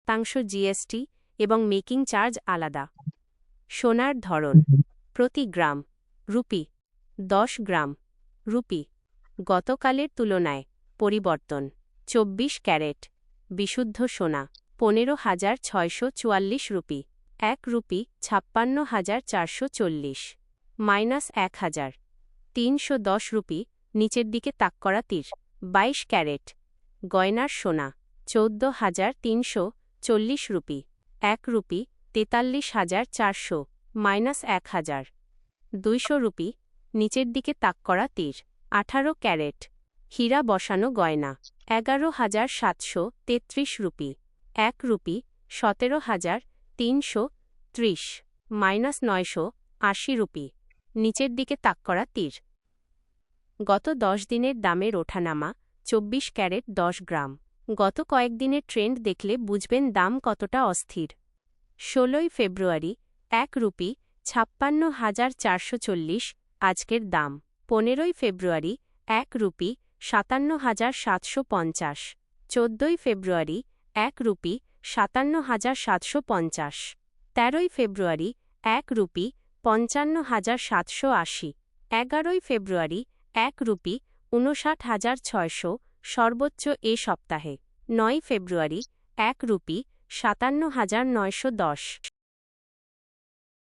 শতাংশ জিএসটি এবং making charge আলাদা। সোনার ধরন: প্রতি গ্রাম রুপি 10 গ্রাম রুপি। গতকালের তুলনায় পরিবর্তন: 24 ক্যারেট বিশুদ্ধ সোনা 15,644 রুপি। 1 rupee 56,440 minus 1,000। 310 রুপি নিচের দিকে তাক করা তীর। 22 ক্যারেট গয়নার সোনা 14,340 রুপি। 1 rupee 43,400 minus 1,000। 200 রুপি নিচের দিকে তাক করা তীর। 18 ক্যারেট হীরা বসানো গয়না 11,733 রুপি। 1 রুপি 17,330 মাইনাস 980 রুপি নিচের দিকে তাক করা তীর। গত 10 দিনের দামের ওঠানামা: 24 ক্যারেট 10 গ্রাম। গত কয়েকদিনের ট্রেন্ড দেখলে বুঝবেন দাম কতটা অস্থির। 16 ফেব্রুয়ারি 1 রুপি 56,440 আজকের দাম। 15 ফেব্রুয়ারি 1 রুপি 57,750। 14 ফেব্রুয়ারি 1 রুপি 57,750। 13 ফেব্রুয়ারি 1 রুপি 55,780। 11 ফেব্রুয়ারি 1 রুপি 59,600 সর্বোচ্চ এ সপ্তাহে। 9 ফেব্রুয়ারি 1 রুপি 57,910।